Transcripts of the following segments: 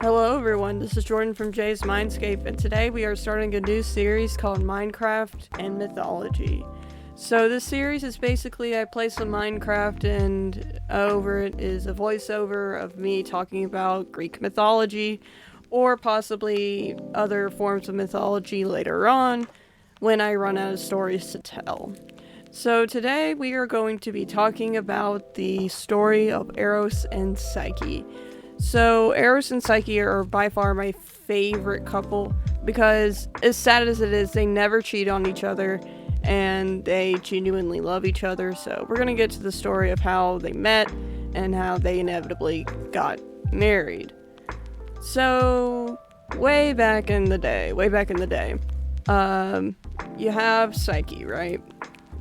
Hello everyone, this is Jordan from Jay's Mindscape, and today we are starting a new series called Minecraft and Mythology. So this series is basically I play some Minecraft and over it is a voiceover of me talking about Greek mythology or possibly other forms of mythology later on when I run out of stories to tell. So today we are going to be talking about the story of Eros and Psyche. So Eros and Psyche are by far my favorite couple because as sad as it is, they never cheat on each other and they genuinely love each other. So we're going to get to the story of how they met and how they inevitably got married. So way back in the day, you have Psyche, right?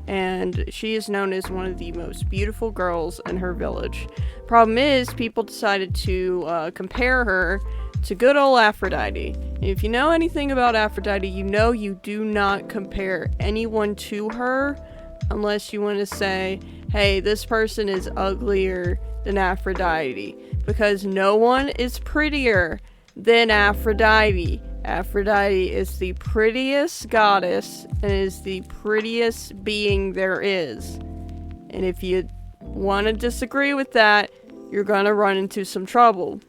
And she is known as one of the most beautiful girls in her village. Problem is, people decided to compare her to good old Aphrodite. And if you know anything about Aphrodite, you know you do not compare anyone to her unless you want to say, hey, this person is uglier than Aphrodite. Because no one is prettier than Aphrodite. Aphrodite is the prettiest goddess and is the prettiest being there is. And if you want to disagree with that, you're gonna run into some trouble.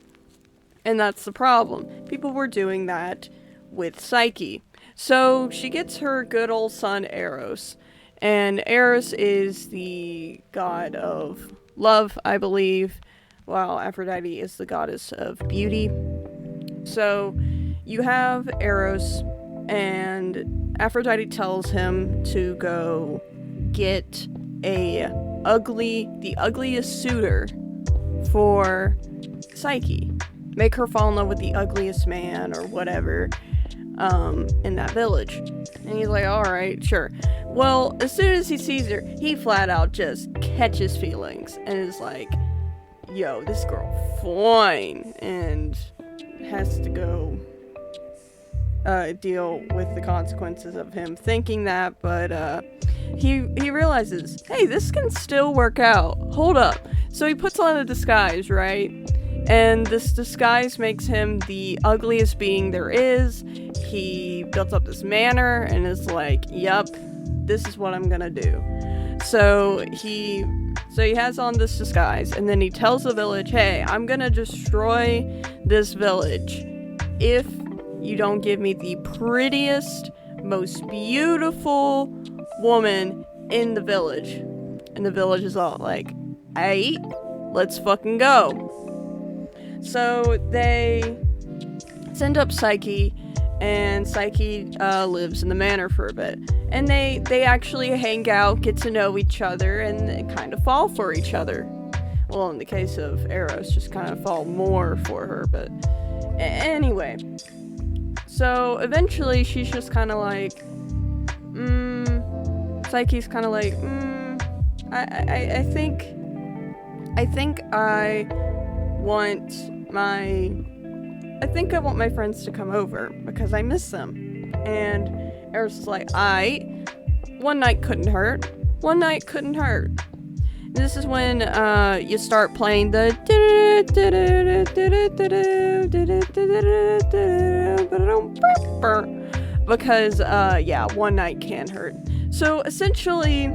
And that's the problem. People were doing that with Psyche. So she gets her good old son Eros. And Eros is the god of love, I believe, while Aphrodite is the goddess of beauty. So you have Eros, and Aphrodite tells him to go get the ugliest suitor for Psyche. Make her fall in love with the ugliest man or whatever in that village. And he's like, alright, sure. Well, as soon as he sees her, he flat out just catches feelings and is like, yo, this girl fine, and has to go deal with the consequences of him thinking that, but he realizes, hey, this can still work out. Hold up. So he puts on a disguise, right? And this disguise makes him the ugliest being there is. He built up this manor and is like, yup, this is what I'm gonna do. So he has on this disguise, and then he tells the village, hey, I'm gonna destroy this village if you don't give me the prettiest, most beautiful woman in the village. And the village is all like, aight, let's fucking go. So they send up Psyche, and Psyche lives in the manor for a bit. And they actually hang out, get to know each other, and they kind of fall for each other. Well, in the case of Eros, just kind of fall more for her, but anyway. So eventually she's just kind of like, Psyche's kind of like, I think I want my friends to come over because I miss them. And Eros is like, one night couldn't hurt. And this is when you start playing the because one night can hurt. So essentially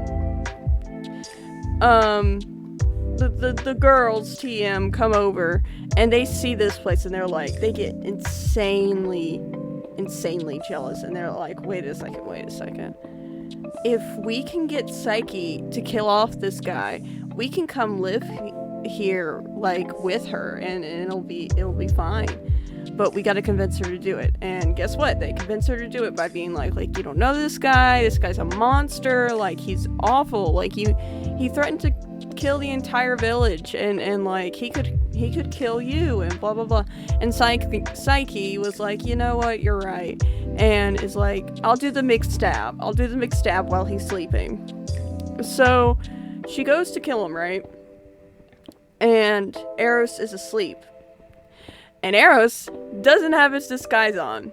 the girls TM come over and they see this place and they're like, they get insanely jealous, and they're like, wait a second. If we can get Psyche to kill off this guy, we can come live here like with her, and it'll be fine. But we gotta convince her to do it. And guess what? They convince her to do it by being like, you don't know this guy. This guy's a monster. Like, he's awful. Like, he threatened to kill the entire village, and like he could kill you, and blah blah blah. And Psyche was like, you know what? You're right. And is like, I'll do the mixed stab while he's sleeping. So she goes to kill him, right? And Eros is asleep. And Eros doesn't have his disguise on.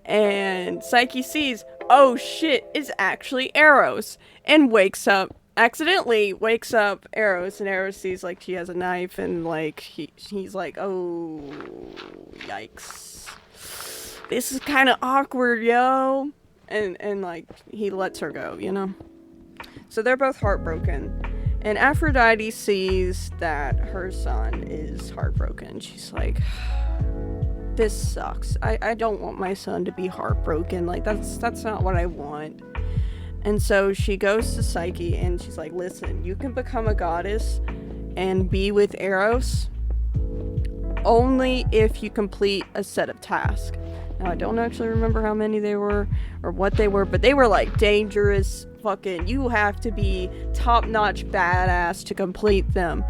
And Psyche sees, oh shit, it's actually Eros. And wakes up accidentally wakes up Eros, and Eros sees like she has a knife, and like he's like, oh, yikes, this is kind of awkward, yo, and like he lets her go, you know. So they're both heartbroken, and Aphrodite sees that her son is heartbroken. She's like, this sucks. I don't want my son to be heartbroken. Like that's not what I want. And so she goes to Psyche and she's like, listen, you can become a goddess and be with Eros only if you complete a set of tasks. Now, I don't actually remember how many they were or what they were, but they were like dangerous fucking, you have to be top-notch badass to complete them.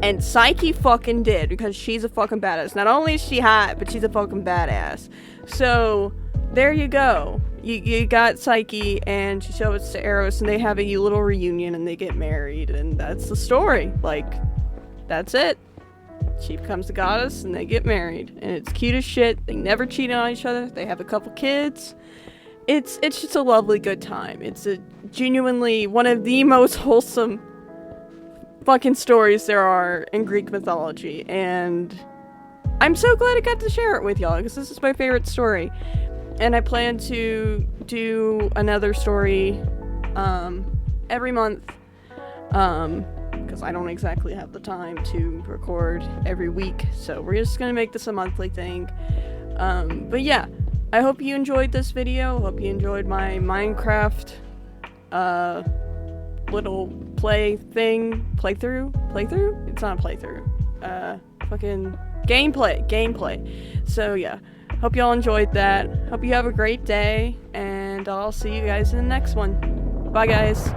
And Psyche fucking did, because she's a fucking badass. Not only is she hot, but she's a fucking badass. So there you go. You got Psyche, and she shows it to Eros, and they have a little reunion, and they get married, and that's the story. Like, that's it. She becomes the goddess, and they get married, and it's cute as shit. They never cheat on each other. They have a couple kids. It's just a lovely good time. It's a genuinely one of the most wholesome fucking stories there are in Greek mythology, and I'm so glad I got to share it with y'all, because this is my favorite story. And I plan to do another story every month, because I don't exactly have the time to record every week, so we're just gonna make this a monthly thing. But yeah, I hope you enjoyed this video. Hope you enjoyed my Minecraft little playthrough? It's not a playthrough. Fucking gameplay. So yeah. Hope y'all enjoyed that. Hope you have a great day, and I'll see you guys in the next one. Bye, guys.